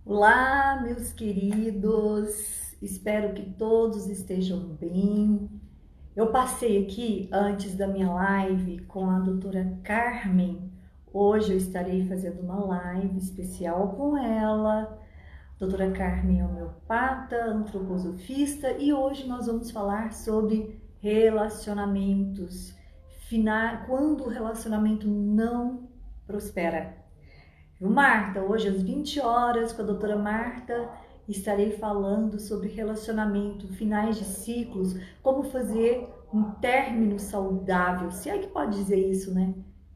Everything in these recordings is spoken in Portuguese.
Olá, meus queridos, espero que todos estejam bem. Eu passei aqui antes da minha live com a doutora Carmen. Hoje eu estarei fazendo uma live especial com ela. Doutora Carmen é homeopata, antroposofista e hoje nós vamos falar sobre relacionamentos. Quando o relacionamento não prospera. Marta, hoje às 20 horas com a doutora Marta, estarei falando sobre relacionamento, finais de ciclos, como fazer um término saudável, se é que pode dizer isso, né?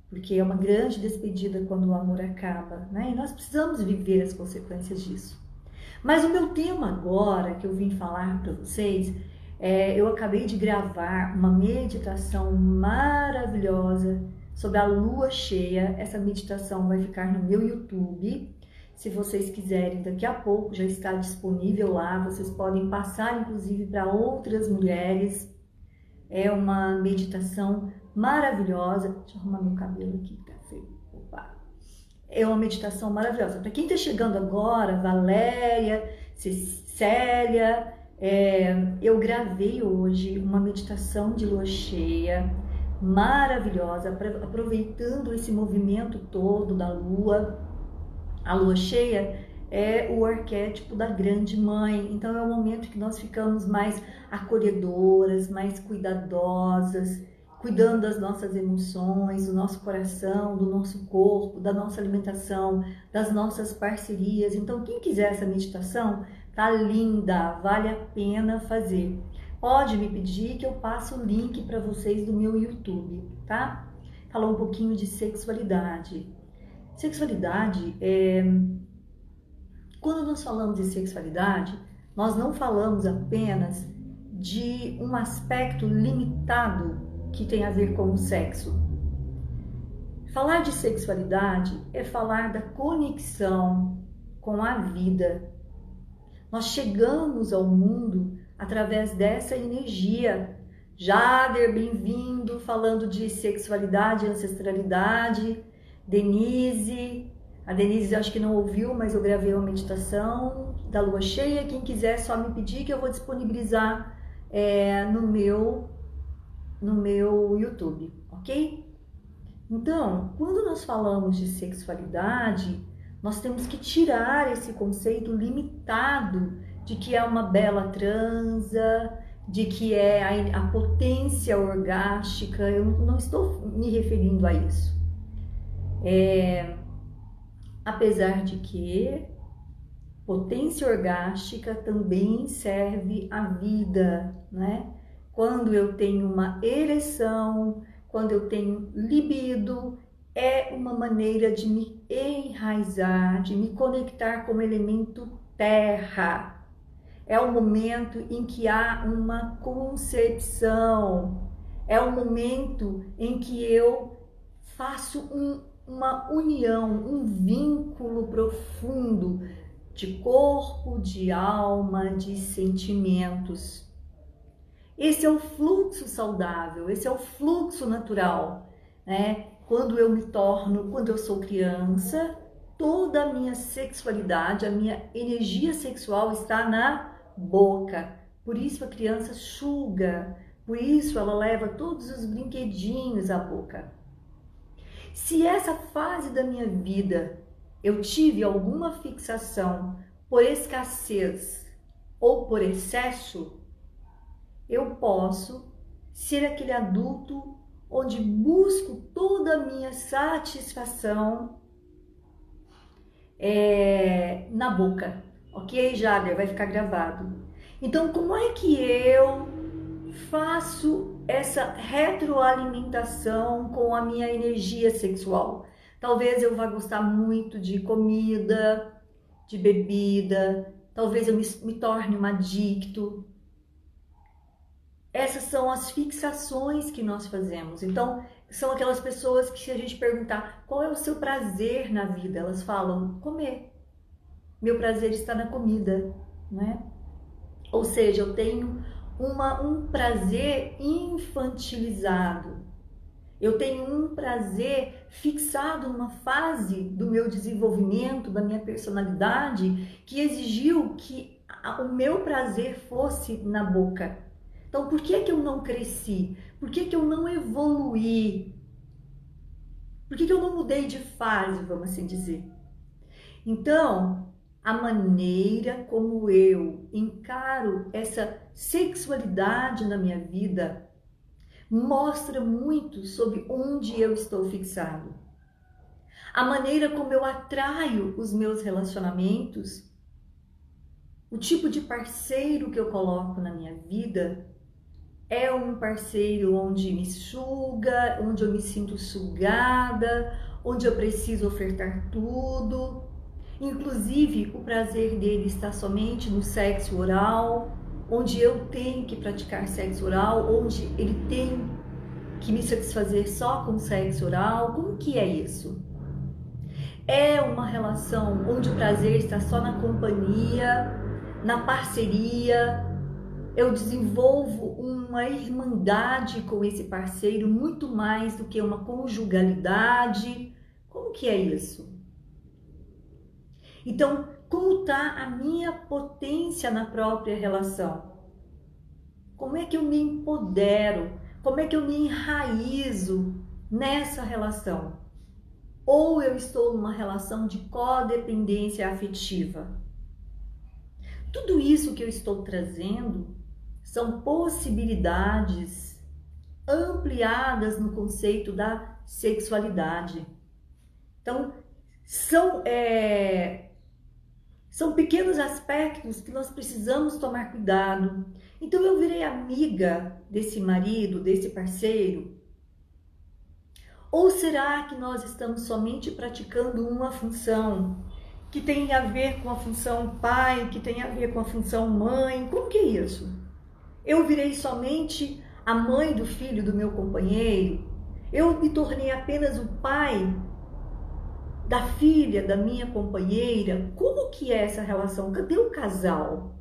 Porque é uma grande despedida quando o amor acaba, né? E nós precisamos viver as consequências disso. Mas o meu tema agora, que eu vim falar para vocês, eu acabei de gravar uma meditação maravilhosa sobre a lua cheia. Essa meditação vai ficar no meu YouTube. Se vocês quiserem, daqui a pouco já está disponível lá. Vocês podem passar, inclusive, para outras mulheres. É uma meditação maravilhosa. Deixa eu arrumar meu cabelo aqui, tá feio. Opa. É uma meditação maravilhosa. Para quem está chegando agora, Valéria, Célia, eu gravei hoje uma meditação de lua cheia maravilhosa, aproveitando esse movimento todo da lua. A lua cheia é o arquétipo da grande mãe, então é o momento que nós ficamos mais acolhedoras, mais cuidadosas, cuidando das nossas emoções, do nosso coração, do nosso corpo, da nossa alimentação, das nossas parcerias. Então, quem quiser essa meditação, tá linda, vale a pena fazer. Pode me pedir que eu passo o link para vocês do meu YouTube, tá? Falou um pouquinho de sexualidade. Sexualidade quando nós falamos de sexualidade, nós não falamos apenas de um aspecto limitado que tem a ver com o sexo. Falar de sexualidade é falar da conexão com a vida. Nós chegamos ao mundo através dessa energia. Jader, bem-vindo, falando de sexualidade e ancestralidade. Denise, a Denise acho que não ouviu, mas eu gravei uma meditação da lua cheia. Quem quiser só me pedir que eu vou disponibilizar no meu YouTube, ok? Então, quando nós falamos de sexualidade, nós temos que tirar esse conceito limitado de que é uma bela transa, de que é a potência orgástica. Eu não estou me referindo a isso. Apesar de que potência orgástica também serve à vida, né? Quando eu tenho uma ereção, quando eu tenho libido, é uma maneira de me enraizar, de me conectar com o elemento terra. É o momento em que há uma concepção, é o momento em que eu faço uma união, um vínculo profundo de corpo, de alma, de sentimentos. Esse é o fluxo saudável, esse é o fluxo natural, né? Quando eu sou criança, toda a minha sexualidade, a minha energia sexual está na boca. Por isso a criança suga, por isso ela leva todos os brinquedinhos à boca. Se essa fase da minha vida eu tive alguma fixação por escassez ou por excesso, eu posso ser aquele adulto onde busco toda a minha satisfação na boca. Ok, Jader? Vai ficar gravado. Então, como é que eu faço essa retroalimentação com a minha energia sexual? Talvez eu vá gostar muito de comida, de bebida, talvez eu me torne um adicto. Essas são as fixações que nós fazemos. Então, são aquelas pessoas que, se a gente perguntar qual é o seu prazer na vida, elas falam comer. Meu prazer está na comida, né? Ou seja, eu tenho um prazer infantilizado. Eu tenho um prazer fixado numa fase do meu desenvolvimento, da minha personalidade, que exigiu que o meu prazer fosse na boca. Então, por que eu não cresci? Por que eu não evoluí? Por que eu não mudei de fase, vamos assim dizer? Então, a maneira como eu encaro essa sexualidade na minha vida mostra muito sobre onde eu estou fixado. A maneira como eu atraio os meus relacionamentos, o tipo de parceiro que eu coloco na minha vida, é um parceiro onde me suga, onde eu me sinto sugada, onde eu preciso ofertar tudo. Inclusive, o prazer dele está somente no sexo oral, onde eu tenho que praticar sexo oral, onde ele tem que me satisfazer só com sexo oral. Como que é isso? É uma relação onde o prazer está só na companhia, na parceria. Eu desenvolvo uma irmandade com esse parceiro muito mais do que uma conjugalidade. Como que é isso? Então, como está a minha potência na própria relação? Como é que eu me empodero? Como é que eu me enraizo nessa relação? Ou eu estou numa relação de codependência afetiva? Tudo isso que eu estou trazendo são possibilidades ampliadas no conceito da sexualidade. Então, são pequenos aspectos que nós precisamos tomar cuidado. Então, eu virei amiga desse marido, desse parceiro? Ou será que nós estamos somente praticando uma função que tem a ver com a função pai, que tem a ver com a função mãe? Como que é isso? Eu virei somente a mãe do filho do meu companheiro? Eu me tornei apenas o pai da filha da minha companheira? Como que é essa relação? Cadê o casal?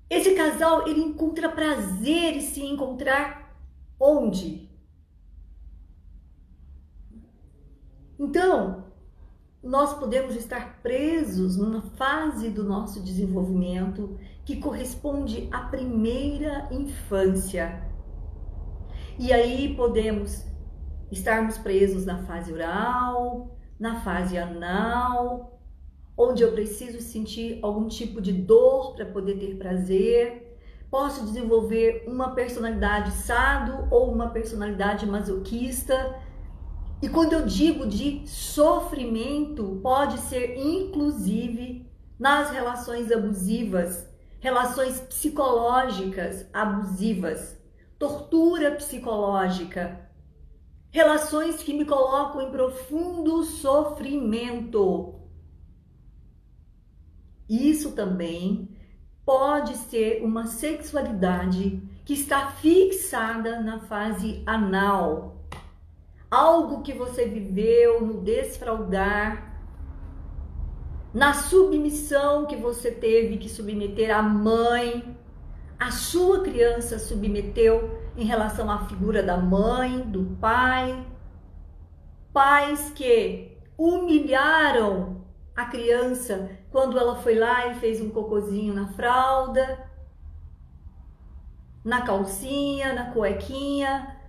Esse casal, ele encontra prazer em se encontrar onde? Então, nós podemos estar presos numa fase do nosso desenvolvimento que corresponde à primeira infância. E aí podemos estarmos presos na fase oral, na fase anal, onde eu preciso sentir algum tipo de dor para poder ter prazer. Posso desenvolver uma personalidade sado ou uma personalidade masoquista. E quando eu digo de sofrimento, pode ser inclusive nas relações abusivas, relações psicológicas abusivas, tortura psicológica, relações que me colocam em profundo sofrimento. Isso também pode ser uma sexualidade que está fixada na fase anal. Algo que você viveu no desfraldar, na submissão que você teve que submeter à mãe, a sua criança submeteu em relação à figura da mãe, do pai, pais que humilharam a criança quando ela foi lá e fez um cocôzinho na fralda, na calcinha, na cuequinha.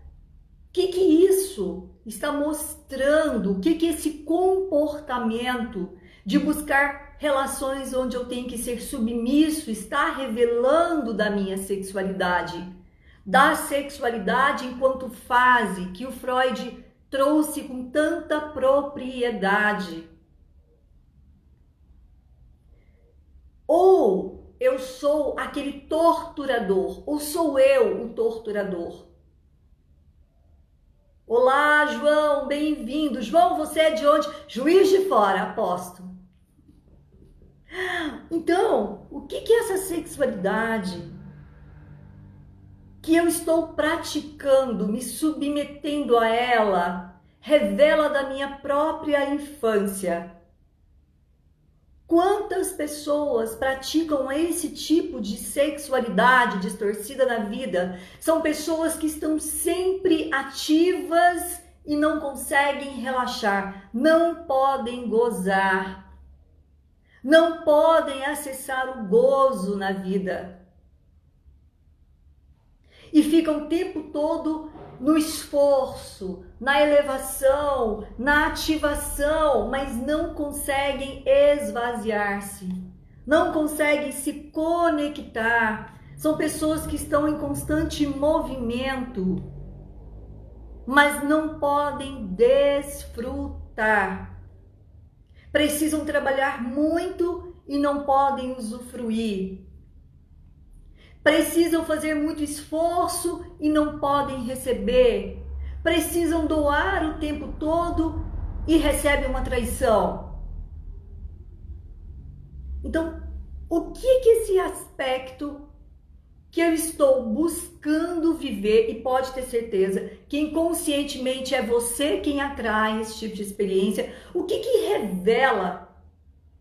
O que isso está mostrando? O que esse comportamento de buscar relações onde eu tenho que ser submisso está revelando da minha sexualidade? Da sexualidade enquanto fase que o Freud trouxe com tanta propriedade. Ou eu sou aquele torturador, ou sou eu o torturador? Olá, João, bem-vindo. João, você é de onde? Juiz de Fora, aposto. Então, o que é essa sexualidade que eu estou praticando, me submetendo a ela, revela da minha própria infância? Quantas pessoas praticam esse tipo de sexualidade distorcida na vida? São pessoas que estão sempre ativas e não conseguem relaxar, não podem gozar, não podem acessar o gozo na vida. E ficam o tempo todo no esforço, na elevação, na ativação, mas não conseguem esvaziar-se, não conseguem se conectar. São pessoas que estão em constante movimento, mas não podem desfrutar. Precisam trabalhar muito e não podem usufruir. Precisam fazer muito esforço e não podem receber. Precisam doar o tempo todo e recebem uma traição. Então, o que esse aspecto que eu estou buscando viver, e pode ter certeza que inconscientemente é você quem atrai esse tipo de experiência, o que revela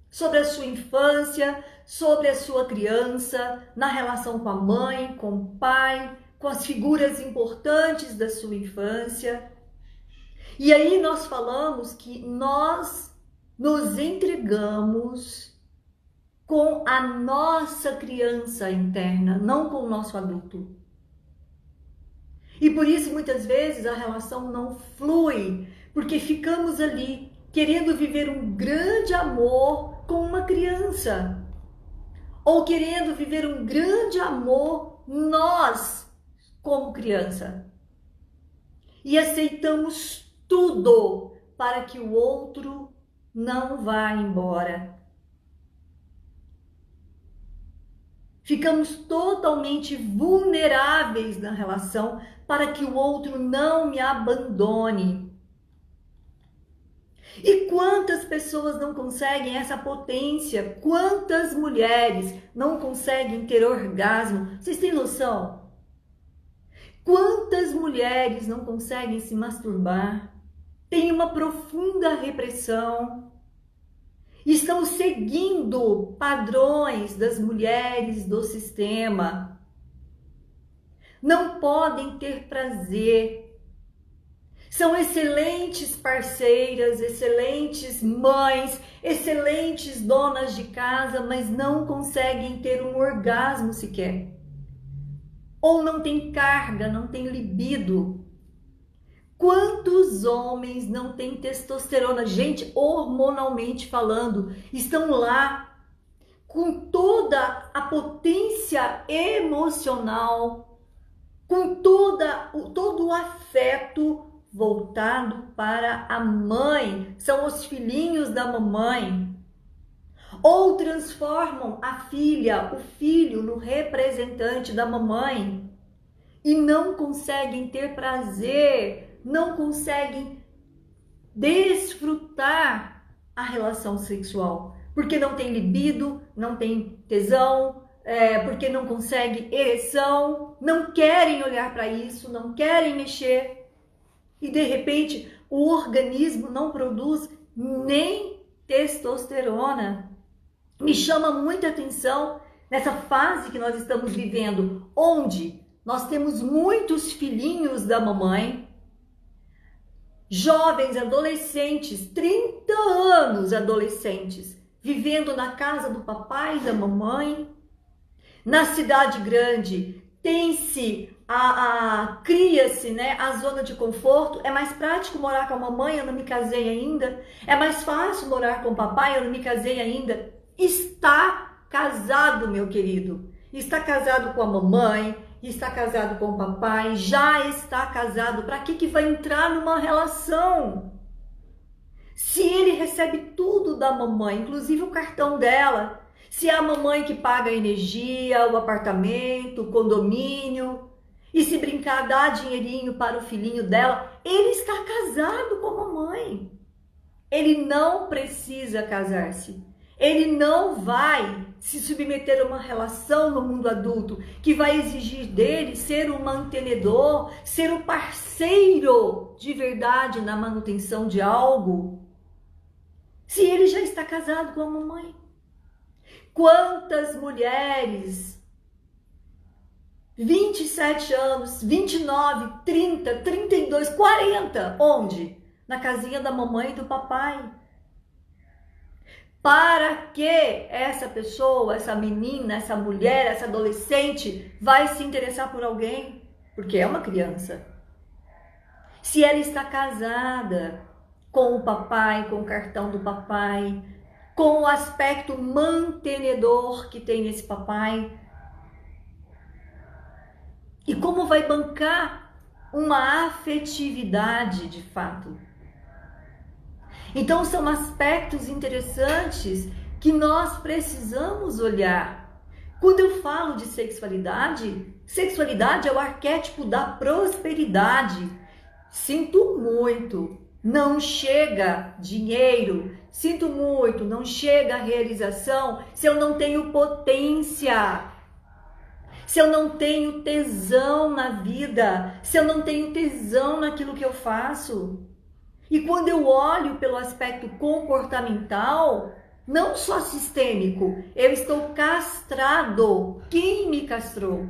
sobre a sua infância, sobre a sua criança, na relação com a mãe, com o pai, com as figuras importantes da sua infância. E aí nós falamos que nós nos entregamos com a nossa criança interna, não com o nosso adulto. E por isso muitas vezes a relação não flui, porque ficamos ali querendo viver um grande amor com uma criança, ou querendo viver um grande amor nós como criança, e aceitamos tudo para que o outro não vá embora. Ficamos totalmente vulneráveis na relação para que o outro não me abandone. E quantas pessoas não conseguem essa potência? Quantas mulheres não conseguem ter orgasmo? Vocês têm noção? Quantas mulheres não conseguem se masturbar? Tem uma profunda repressão. Estão seguindo padrões das mulheres do sistema. Não podem ter prazer. São excelentes parceiras, excelentes mães, excelentes donas de casa, mas não conseguem ter um orgasmo sequer. Ou não tem carga, não tem libido. Quantos homens não têm testosterona? Gente, hormonalmente falando, estão lá com toda a potência emocional, com todo o afeto voltado para a mãe, são os filhinhos da mamãe. Ou transformam a filha, o filho, no representante da mamãe e não conseguem ter prazer, não conseguem desfrutar a relação sexual, porque não tem libido, não tem tesão, porque não consegue ereção, não querem olhar para isso, não querem mexer. E de repente o organismo não produz nem testosterona. Me chama muita atenção nessa fase que nós estamos vivendo, onde nós temos muitos filhinhos da mamãe, jovens, adolescentes, 30 anos adolescentes, vivendo na casa do papai e da mamãe. Na cidade grande tem-se cria-se, né, a zona de conforto. É mais prático morar com a mamãe, eu não me casei ainda. É mais fácil morar com o papai, eu não me casei ainda. Está casado, meu querido. Está casado com a mamãe, está casado com o papai, já está casado. Para que vai entrar numa relação? Se ele recebe tudo da mamãe, inclusive o cartão dela, se é a mamãe que paga a energia, o apartamento, o condomínio, e se brincar, dá dinheirinho para o filhinho dela, ele está casado com a mamãe. Ele não precisa casar-se. Ele não vai se submeter a uma relação no mundo adulto que vai exigir dele ser um mantenedor, ser um parceiro de verdade na manutenção de algo. Se ele já está casado com a mamãe. Quantas mulheres, 27 anos, 29, 30, 32, 40, onde? Na casinha da mamãe e do papai. Para que essa pessoa, essa menina, essa mulher, essa adolescente vai se interessar por alguém? Porque é uma criança. Se ela está casada com o papai, com o cartão do papai, com o aspecto mantenedor que tem esse papai, e como vai bancar uma afetividade de fato? Então são aspectos interessantes que nós precisamos olhar. Quando eu falo de sexualidade, sexualidade é o arquétipo da prosperidade. Sinto muito, não chega dinheiro. Sinto muito, não chega realização se eu não tenho potência. Se eu não tenho tesão na vida, se eu não tenho tesão naquilo que eu faço. E quando eu olho pelo aspecto comportamental, não só sistêmico, eu estou castrado. Quem me castrou?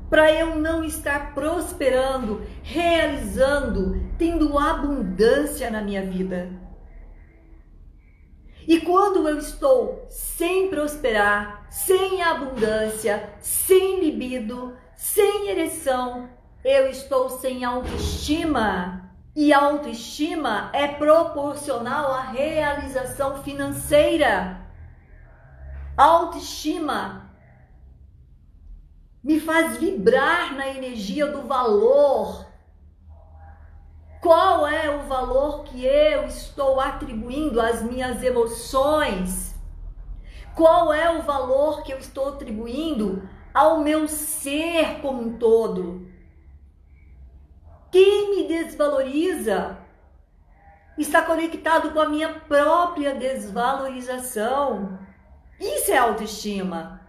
Para eu não estar prosperando, realizando, tendo abundância na minha vida. E quando eu estou sem prosperar, sem abundância, sem libido, sem ereção, eu estou sem autoestima. E autoestima é proporcional à realização financeira. Autoestima me faz vibrar na energia do valor. Qual é o valor que eu estou atribuindo às minhas emoções? Qual é o valor que eu estou atribuindo ao meu ser como um todo? Quem me desvaloriza está conectado com a minha própria desvalorização. Isso é autoestima.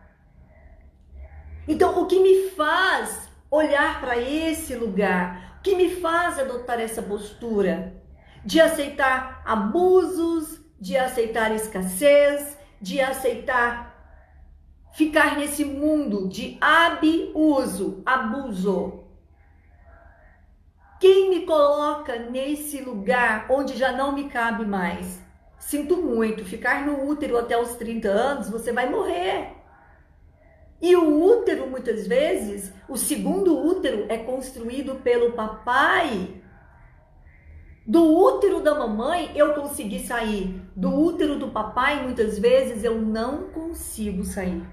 Então, o que me faz olhar para esse lugar, o que me faz adotar essa postura de aceitar abusos, de aceitar escassez, de aceitar ficar nesse mundo de abuso. Quem me coloca nesse lugar onde já não me cabe mais? Sinto muito, ficar no útero até os 30 anos, você vai morrer. E o útero, muitas vezes, o segundo útero é construído pelo papai. Do útero da mamãe eu consegui sair. Do útero do papai, muitas vezes, eu não consigo sair.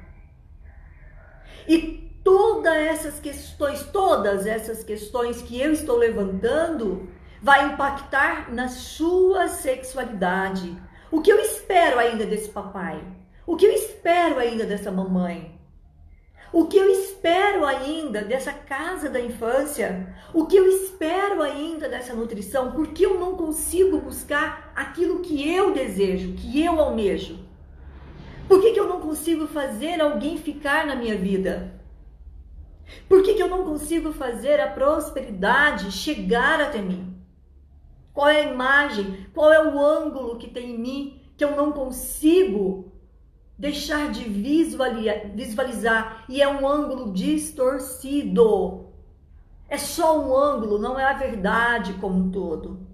E todas essas questões que eu estou levantando vai impactar na sua sexualidade. O que eu espero ainda desse papai? O que eu espero ainda dessa mamãe? O que eu espero ainda dessa casa da infância? O que eu espero ainda dessa nutrição? Porque eu não consigo buscar aquilo que eu desejo, que eu almejo? Por que eu não consigo fazer alguém ficar na minha vida? Por que eu não consigo fazer a prosperidade chegar até mim? Qual é a imagem? Qual é o ângulo que tem em mim que eu não consigo deixar de visualizar? E é um ângulo distorcido. É só um ângulo, não é a verdade como um todo.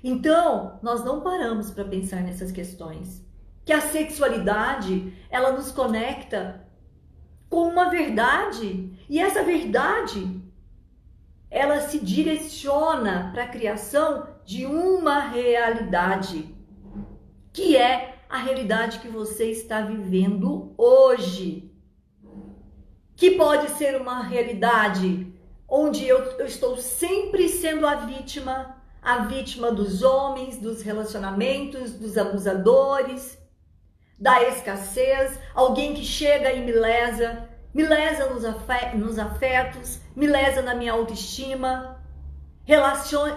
Então, nós não paramos para pensar nessas questões. Que a sexualidade, ela nos conecta com uma verdade, e essa verdade ela se direciona para a criação de uma realidade, que é a realidade que você está vivendo hoje, que pode ser uma realidade onde eu estou sempre sendo a vítima dos homens, dos relacionamentos, dos abusadores, da escassez, alguém que chega e me lesa nos afetos, me lesa na minha autoestima,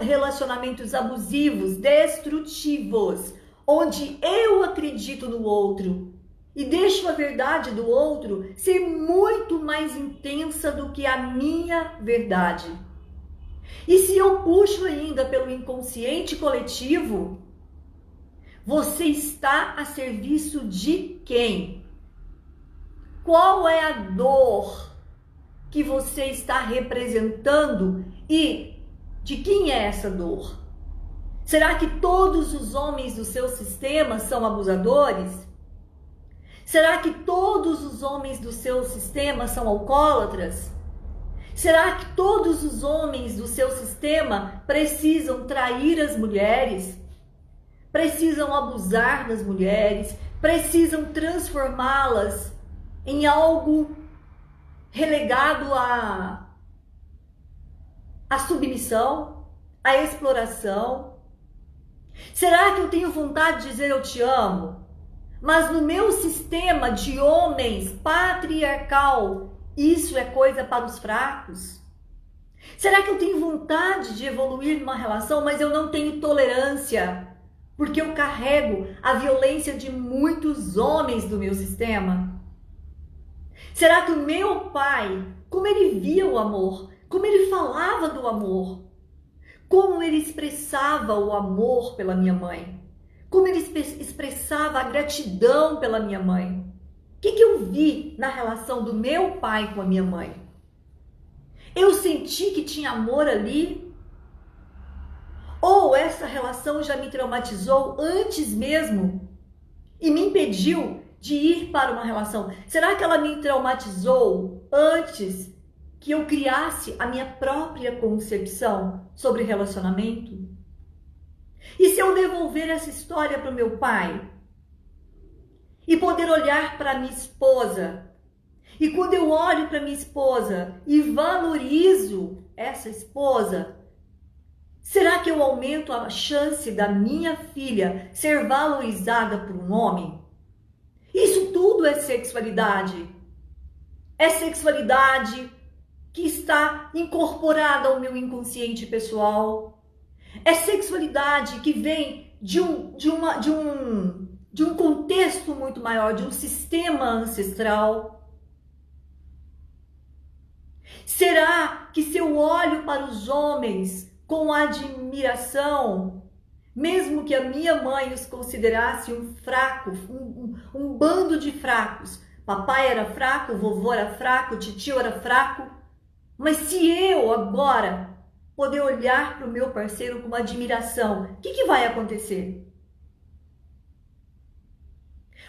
relacionamentos abusivos, destrutivos, onde eu acredito no outro e deixo a verdade do outro ser muito mais intensa do que a minha verdade. E se eu puxo ainda pelo inconsciente coletivo, Você está a serviço de quem? Qual é a dor que você está representando e de quem é essa dor? Será que todos os homens do seu sistema são abusadores? Será que todos os homens do seu sistema são alcoólatras? Será que todos os homens do seu sistema precisam trair as mulheres? Precisam abusar das mulheres? Precisam transformá-las em algo relegado à submissão, à exploração? Será que eu tenho vontade de dizer eu te amo? Mas no meu sistema de homens patriarcal, isso é coisa para os fracos? Será que eu tenho vontade de evoluir numa relação, mas eu não tenho tolerância, porque eu carrego a violência de muitos homens do meu sistema? Será que o meu pai, como ele via o amor, como ele falava do amor, como ele expressava o amor pela minha mãe, como ele expressava a gratidão pela minha mãe? O que eu vi na relação do meu pai com a minha mãe? Eu senti que tinha amor ali? Ou essa relação já me traumatizou antes mesmo e me impediu de ir para uma relação? Será que ela me traumatizou antes que eu criasse a minha própria concepção sobre relacionamento? E se eu devolver essa história para o meu pai e poder olhar para minha esposa, e quando eu olho para minha esposa e valorizo essa esposa, será que eu aumento a chance da minha filha ser valorizada por um homem? Isso tudo é sexualidade. É sexualidade que está incorporada ao meu inconsciente pessoal. É sexualidade que vem de um contexto muito maior, de um sistema ancestral. Será que se eu olho para os homens com admiração, mesmo que a minha mãe os considerasse um fraco, um bando de fracos, papai era fraco, vovô era fraco, titio era fraco, mas se eu agora poder olhar para o meu parceiro com admiração, o que vai acontecer?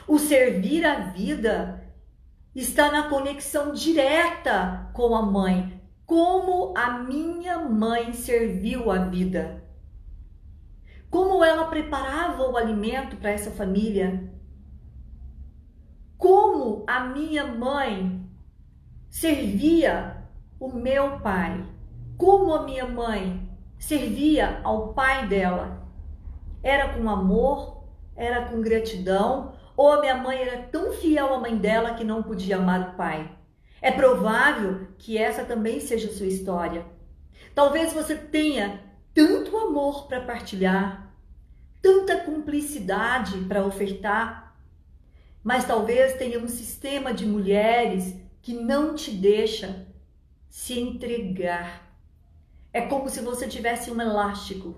O servir a vida está na conexão direta com a mãe. Como a minha mãe serviu a vida. Como ela preparava o alimento para essa família. Como a minha mãe servia o meu pai. Como a minha mãe servia ao pai dela. Era com amor, era com gratidão, ou a minha mãe era tão fiel à mãe dela que não podia amar o pai? É provável que essa também seja a sua história. Talvez você tenha tanto amor para partilhar, tanta cumplicidade para ofertar, mas talvez tenha um sistema de mulheres que não te deixa se entregar. É como se você tivesse um elástico.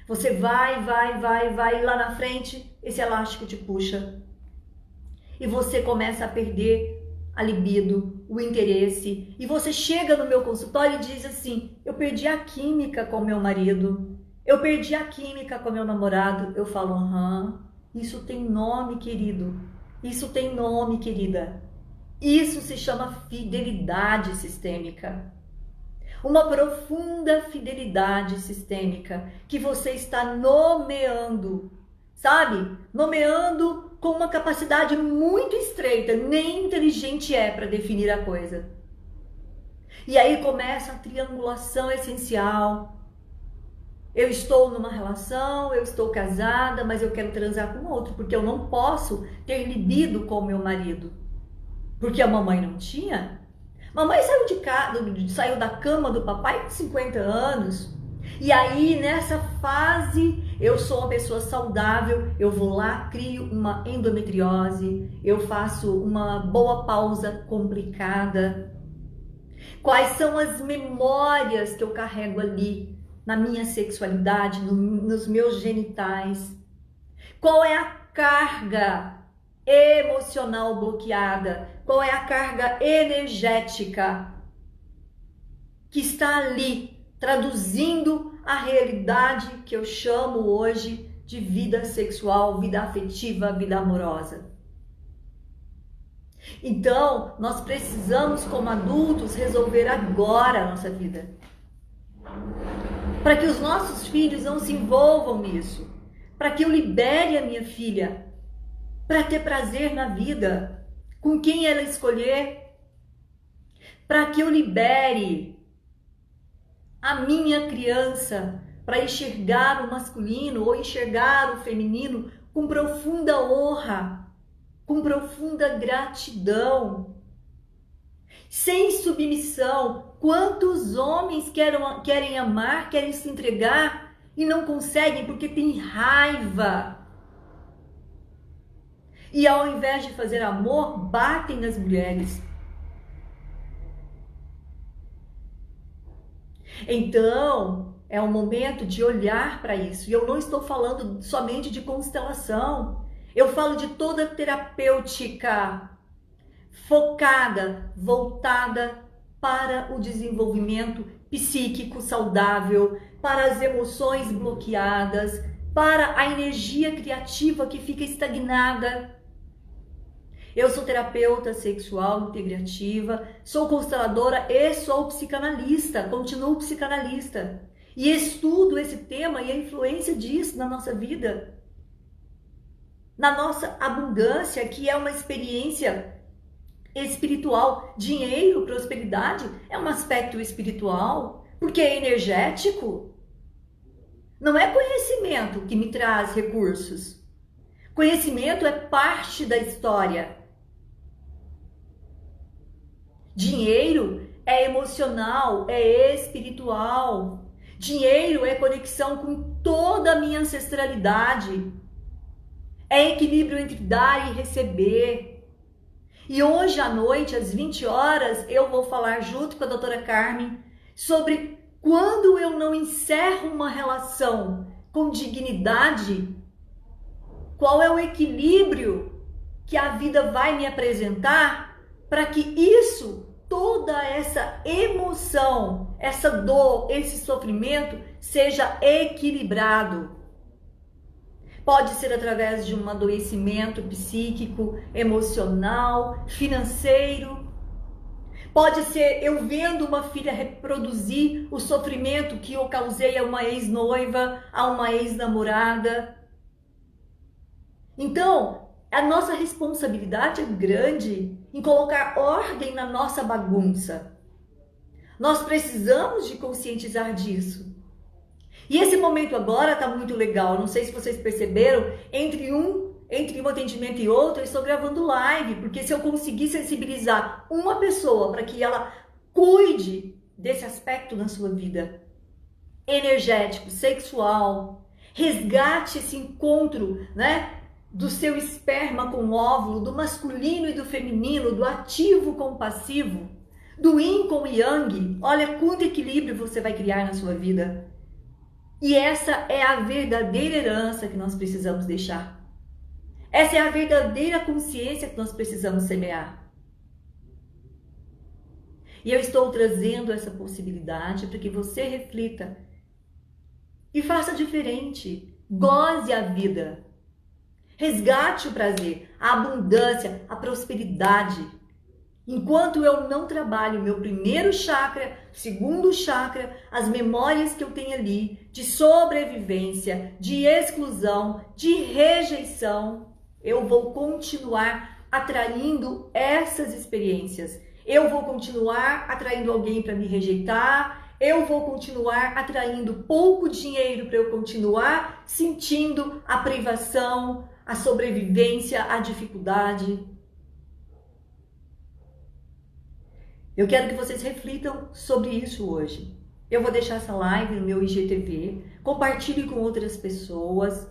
Você vai, e lá na frente esse elástico te puxa. E você começa a perder a libido, o interesse. E você chega no meu consultório e diz assim: eu perdi a química com meu marido. Eu perdi a química com meu namorado. Eu falo: isso tem nome, querido. Isso tem nome, querida. Isso se chama fidelidade sistêmica. Uma profunda fidelidade sistêmica que você está nomeando, sabe? Nomeando com uma capacidade muito estreita, nem inteligente é para definir a coisa. E aí começa a triangulação essencial. Eu estou numa relação, eu estou casada, mas eu quero transar com outro, porque eu não posso ter libido com o meu marido. Porque a mamãe não tinha. Mamãe saiu da cama do papai com 50 anos. E aí, nessa fase, eu sou uma pessoa saudável, eu vou lá, crio uma endometriose, eu faço uma boa pausa complicada. Quais são as memórias que eu carrego ali, na minha sexualidade, nos meus genitais? Qual é a carga emocional bloqueada? Qual é a carga energética que está ali traduzindo a realidade que eu chamo hoje de vida sexual, vida afetiva, vida amorosa? Então, nós precisamos, como adultos, resolver agora a nossa vida, para que os nossos filhos não se envolvam nisso, para que eu libere a minha filha para ter prazer na vida, com quem ela escolher, para que eu libere a minha criança para enxergar o masculino ou enxergar o feminino com profunda honra, com profunda gratidão, sem submissão. Quantos homens querem amar, querem se entregar e não conseguem porque tem raiva? E ao invés de fazer amor, batem nas mulheres. Então, é o momento de olhar para isso. E eu não estou falando somente de constelação. Eu falo de toda terapêutica focada, voltada para o desenvolvimento psíquico saudável, para as emoções bloqueadas, para a energia criativa que fica estagnada. Eu sou terapeuta sexual integrativa, sou consteladora e sou psicanalista, continuo psicanalista. E estudo esse tema e a influência disso na nossa vida, na nossa abundância, que é uma experiência espiritual. Dinheiro, prosperidade é um aspecto espiritual, porque é energético. Não é conhecimento que me traz recursos. Conhecimento é parte da história. Dinheiro é emocional, é espiritual. Dinheiro é conexão com toda a minha ancestralidade. É equilíbrio entre dar e receber. E hoje à noite, às 20 horas, eu vou falar junto com a doutora Carmen sobre quando eu não encerro uma relação com dignidade, qual é o equilíbrio que a vida vai me apresentar para que isso, toda essa emoção, essa dor, esse sofrimento seja equilibrado. Pode ser através de um adoecimento psíquico, emocional, financeiro. Pode ser eu vendo uma filha reproduzir o sofrimento que eu causei a uma ex-noiva, a uma ex-namorada. Então, a nossa responsabilidade é grande em colocar ordem na nossa bagunça. Nós precisamos de conscientizar disso. E esse momento agora está muito legal. Não sei se vocês perceberam, entre um atendimento e outro, eu estou gravando live, porque se eu conseguir sensibilizar uma pessoa para que ela cuide desse aspecto na sua vida, energético, sexual, resgate esse encontro, né? Do seu esperma com o óvulo, do masculino e do feminino, do ativo com o passivo, do yin com o yang. Olha quanto equilíbrio você vai criar na sua vida. E essa é a verdadeira herança que nós precisamos deixar. Essa é a verdadeira consciência que nós precisamos semear. E eu estou trazendo essa possibilidade para que você reflita e faça diferente. Goze a vida. Resgate o prazer, a abundância, a prosperidade. Enquanto eu não trabalho meu primeiro chakra, segundo chakra, as memórias que eu tenho ali de sobrevivência, de exclusão, de rejeição, eu vou continuar atraindo essas experiências. Eu vou continuar atraindo alguém para me rejeitar. Eu vou continuar atraindo pouco dinheiro para eu continuar sentindo a privação, a sobrevivência, a dificuldade. Eu quero que vocês reflitam sobre isso hoje. Eu vou deixar essa live no meu IGTV, compartilhe com outras pessoas.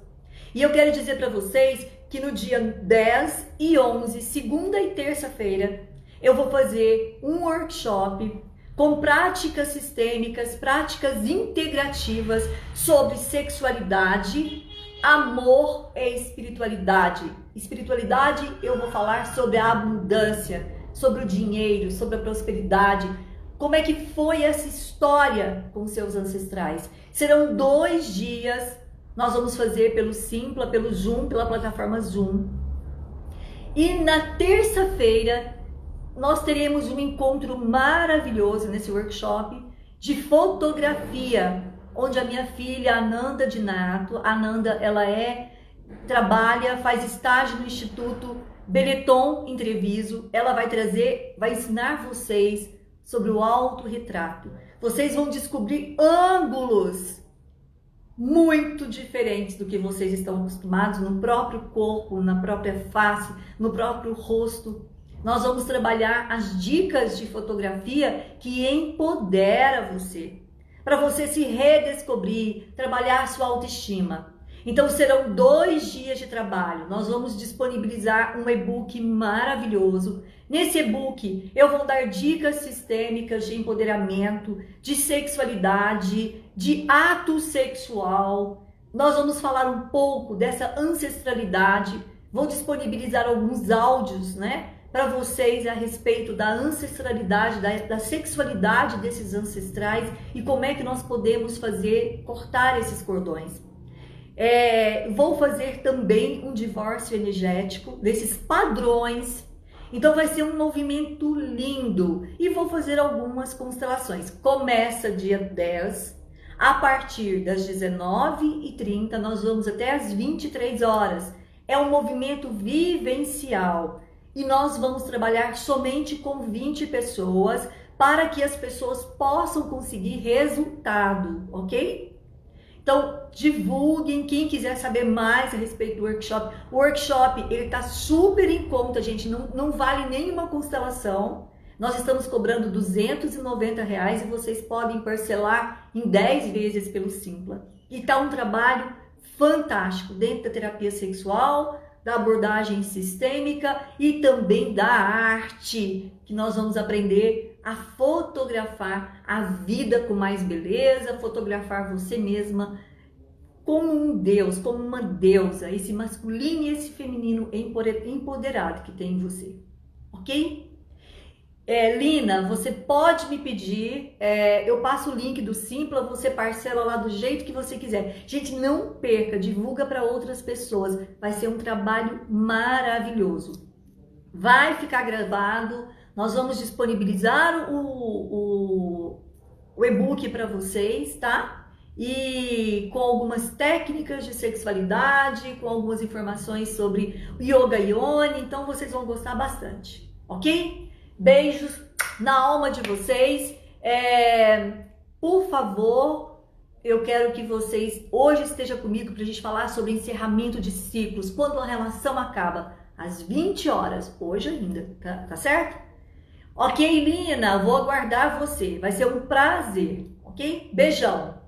E eu quero dizer para vocês que no dia 10 e 11, segunda e terça-feira, eu vou fazer um workshop com práticas sistêmicas, práticas integrativas sobre sexualidade, amor é espiritualidade. Espiritualidade, eu vou falar sobre a abundância, sobre o dinheiro, sobre a prosperidade. Como é que foi essa história com seus ancestrais? Serão 2 dias, nós vamos fazer pelo Simpla, pelo Zoom, pela plataforma Zoom. E na terça-feira, nós teremos um encontro maravilhoso nesse workshop de fotografia, onde a minha filha Ananda Dinato, ela trabalha, faz estágio no Instituto Benetton em Treviso. Ela vai ensinar vocês sobre o autorretrato. Vocês vão descobrir ângulos muito diferentes do que vocês estão acostumados no próprio corpo, na própria face, no próprio rosto. Nós vamos trabalhar as dicas de fotografia que empodera você, para você se redescobrir, trabalhar sua autoestima. Então serão 2 dias de trabalho. Nós vamos disponibilizar um e-book maravilhoso. Nesse e-book eu vou dar dicas sistêmicas de empoderamento, de sexualidade, de ato sexual. Nós vamos falar um pouco dessa ancestralidade. Vou disponibilizar alguns áudios, para vocês a respeito da ancestralidade, da sexualidade desses ancestrais e como é que nós podemos cortar esses cordões. Vou fazer também um divórcio energético desses padrões. Então vai ser um movimento lindo e vou fazer algumas constelações. Começa dia 10, a partir das 19h30, nós vamos até as 23 horas. É um movimento vivencial e nós vamos trabalhar somente com 20 pessoas para que as pessoas possam conseguir resultado, ok? Então, divulguem, quem quiser saber mais a respeito do workshop. O workshop, ele tá super em conta, gente, não vale nenhuma constelação. Nós estamos cobrando R$290 e vocês podem parcelar em 10 vezes pelo Simpla. E tá um trabalho fantástico dentro da terapia sexual, da abordagem sistêmica e também da arte, que nós vamos aprender a fotografar a vida com mais beleza, fotografar você mesma como um deus, como uma deusa, esse masculino e esse feminino empoderado que tem em você, ok? Lina, você pode me pedir, eu passo o link do Simpla, você parcela lá do jeito que você quiser. Gente, não perca, divulga para outras pessoas, vai ser um trabalho maravilhoso. Vai ficar gravado, nós vamos disponibilizar o e-book para vocês, tá? E com algumas técnicas de sexualidade, com algumas informações sobre Yoga Yoni, então vocês vão gostar bastante, ok? Beijos na alma de vocês. Por favor, eu quero que vocês hoje estejam comigo para a gente falar sobre encerramento de ciclos, quando a relação acaba, às 20 horas, hoje ainda, tá certo? Ok, Lina, vou aguardar você, vai ser um prazer, ok? Beijão!